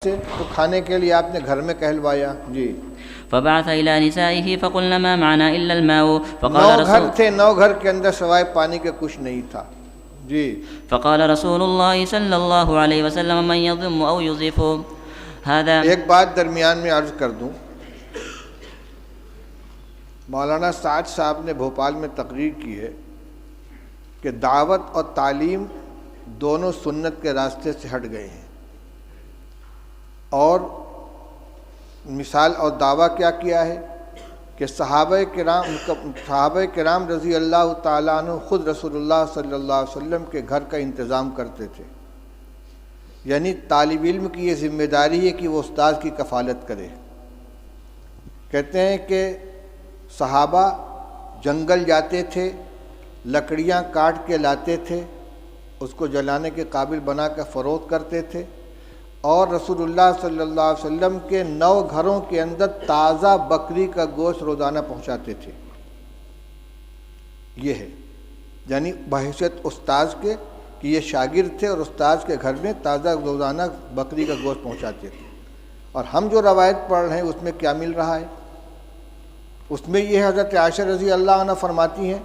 سے تو کھانے کے لیے آپ نے گھر میں کہلوایا. جی. فبعث إلى نسائه فقلن ما معنا إلا الماء نو گھر تھے، 9 گھر کے اندر سوائے پانی کے کچھ نہیں تھا. جی. فقال رسول الله صلى الله عليه وسلم من يضم أو يضيف هذا. ایک بات درمیان میں عرض کر دوں، مولانا سعد صاحب نے بھوپال میں تقریر کی ہے کہ دعوت اور تعلیم دونوں سنت کے راستے سے ہٹ گئے ہیں، اور مثال اور دعویٰ کیا کیا ہے کہ صحابہ کرام رضی اللہ تعالیٰ عنہ خود رسول اللہ صلی اللہ علیہ وسلم کے گھر کا انتظام کرتے تھے. یعنی طالب علم کی یہ ذمہ داری ہے کہ وہ استاد کی کفالت کرے. کہتے ہیں کہ صحابہ جنگل جاتے تھے، لکڑیاں کاٹ کے لاتے تھے، اس کو جلانے کے قابل بنا کر فروخت کرتے تھے، اور رسول اللہ صلی اللہ علیہ وسلم کے 9 گھروں کے اندر تازہ بکری کا گوشت روزانہ پہنچاتے تھے. یہ ہے یعنی بحیثیت استاذ کے کہ یہ شاگرد تھے اور استاذ کے گھر میں تازہ روزانہ بکری کا گوشت پہنچاتے تھے. اور ہم جو روایت پڑھ رہے ہیں اس میں کیا مل رہا ہے؟ اس میں یہ حضرت عائشہ رضی اللہ عنہ فرماتی ہیں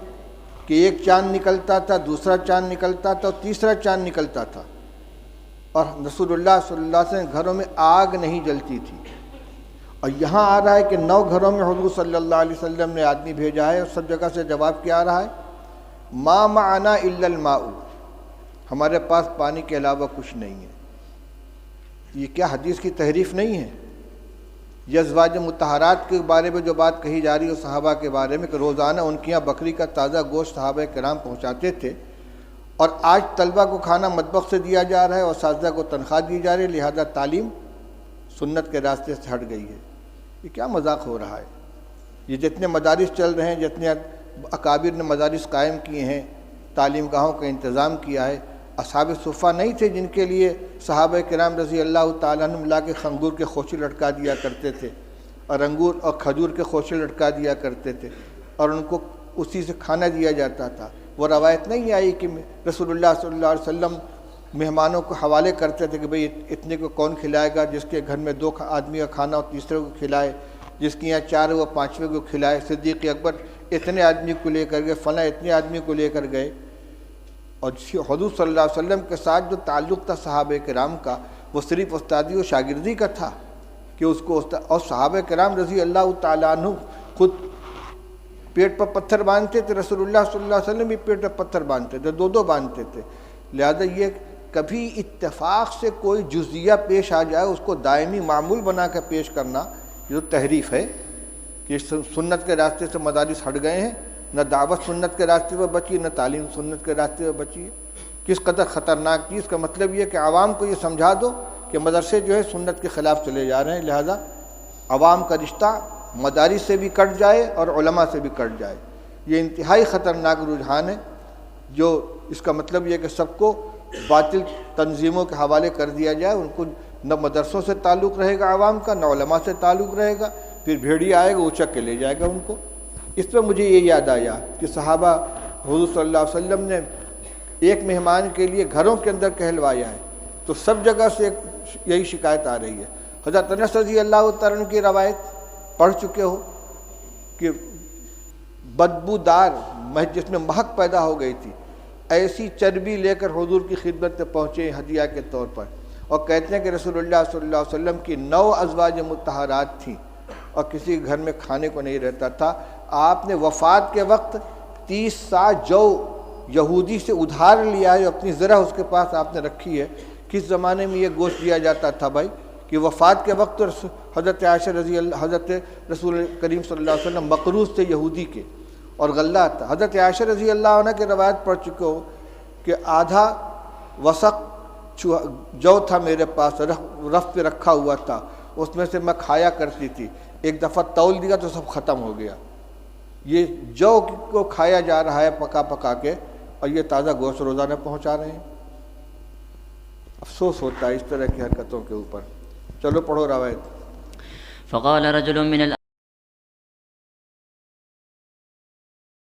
کہ ایک چاند نکلتا تھا، دوسرا چاند نکلتا تھا اور تیسرا چاند نکلتا تھا، اور رسول اللہ صلی اللہ علیہ وسلم گھروں میں آگ نہیں جلتی تھی. اور یہاں آ رہا ہے کہ 9 گھروں میں حضور صلی اللہ علیہ وسلم نے آدمی بھیجا ہے، اور سب جگہ سے جواب کیا آ رہا ہے؟ ما معنا الا الماء، ہمارے پاس پانی کے علاوہ کچھ نہیں ہے. یہ کیا حدیث کی تحریف نہیں ہے؟ یہ ازواج مطہرات کے بارے میں جو بات کہی جا رہی ہے صحابہ کے بارے میں کہ روزانہ ان کے یہاں بکری کا تازہ گوشت صحابہ کرام پہنچاتے تھے، اور آج طلبہ کو کھانا مطبخ سے دیا جا رہا ہے اور اساتذہ کو تنخواہ دی جا رہی ہے، لہذا تعلیم سنت کے راستے سے ہٹ گئی ہے. یہ کیا مذاق ہو رہا ہے؟ یہ جتنے مدارس چل رہے ہیں، جتنے اکابر نے مدارس قائم کیے ہیں، تعلیم گاہوں کا انتظام کیا ہے، اصحاب صفہ نہیں تھے جن کے لیے صحابہ کرام رضی اللہ تعالیٰ عنہ لا کے انگور کے خوشے لٹکا دیا کرتے تھے، اور انگور اور کھجور کے خوشے لٹکا دیا کرتے تھے، اور ان کو اسی سے کھانا دیا جاتا تھا. وہ روایت نہیں آئی کہ رسول اللہ صلی اللہ علیہ وسلم مہمانوں کو حوالے کرتے تھے کہ بھئی اتنے کو کون کھلائے گا، جس کے گھر میں 2 آدمی کا کھانا ہو تیسرے کو کھلائے، جس کے یہاں 4 وہ 5ویں کو کھلائے. صدیق اکبر اتنے آدمی کو لے کر گئے، فلاں اتنے آدمی کو لے کر گئے. اور حضور صلی اللہ علیہ وسلم کے ساتھ جو تعلق تھا صحابہ کرام کا، وہ صرف استادی و شاگردی کا تھا کہ اس کو اور صحابہ کرام رضی اللہ تعالیٰ عنہ خود پیٹ پر پتھر باندھتے تھے، رسول اللہ صلی اللہ علیہ وسلم بھی پیٹ پر پتھر باندھتے تھے، 2 باندھتے تھے. لہذا یہ کبھی اتفاق سے کوئی جزیہ پیش آ جائے اس کو دائمی معمول بنا کر پیش کرنا، یہ تحریف ہے کہ سنت کے راستے سے مدارس ہٹ گئے ہیں. نہ دعوت سنت کے راستے پر بچی، نہ تعلیم سنت کے راستے پر بچی ہے. کس قدر خطرناک چیز کا مطلب یہ کہ عوام کو یہ سمجھا دو کہ مدرسے جو ہے سنت کے خلاف چلے جا رہے ہیں، لہذا عوام کا رشتہ مدارس سے بھی کٹ جائے اور علماء سے بھی کٹ جائے. یہ انتہائی خطرناک رجحان ہے، جو اس کا مطلب یہ کہ سب کو باطل تنظیموں کے حوالے کر دیا جائے. ان کو نہ مدرسوں سے تعلق رہے گا عوام کا، نہ علماء سے تعلق رہے گا، پھر بھیڑیا آئے گا اچک کے لے جائے گا ان کو. اس پہ مجھے یہ یاد آیا کہ صحابہ حضور صلی اللہ علیہ وسلم نے ایک مہمان کے لیے گھروں کے اندر کہلوایا ہے، تو سب جگہ سے یہی شکایت آ رہی ہے. حضرت انس رضی اللہ تعالیٰ عنہ کی روایت پڑھ چکے ہو کہ بدبودار جس میں مہک پیدا ہو گئی تھی، ایسی چربی لے کر حضور کی خدمت میں پہنچے ہدیہ کے طور پر، اور کہتے ہیں کہ رسول اللہ صلی اللہ علیہ وسلم کی 9 ازواج مطہرات تھیں اور کسی گھر میں کھانے کو نہیں رہتا تھا. آپ نے وفات کے وقت 30 سا جو یہودی سے ادھار لیا ہے، اپنی ذرا اس کے پاس آپ نے رکھی ہے. کس زمانے میں یہ گوشت دیا جاتا تھا بھائی کہ وفات کے وقت حضرت عائشہ حضرت رسول کریم صلی اللہ علیہ وسلم مقروض تھے یہودی کے، اور غلہ تھا. حضرت عائشہ رضی اللہ عنہ کی روایت پڑھ چکے ہو کہ آدھا وسق جو تھا میرے پاس، رف پہ رکھا ہوا تھا، اس میں سے میں کھایا کرتی تھی. ایک دفعہ تول دیا تو سب ختم ہو گیا. یہ جو کو کھایا جا رہا ہے پکا پکا کے، اور یہ تازہ گوشت روزانہ پہنچا رہے ہیں. افسوس ہوتا ہے اس طرح کی حرکتوں کے اوپر. چلو پڑھو روایت. فقال رجل من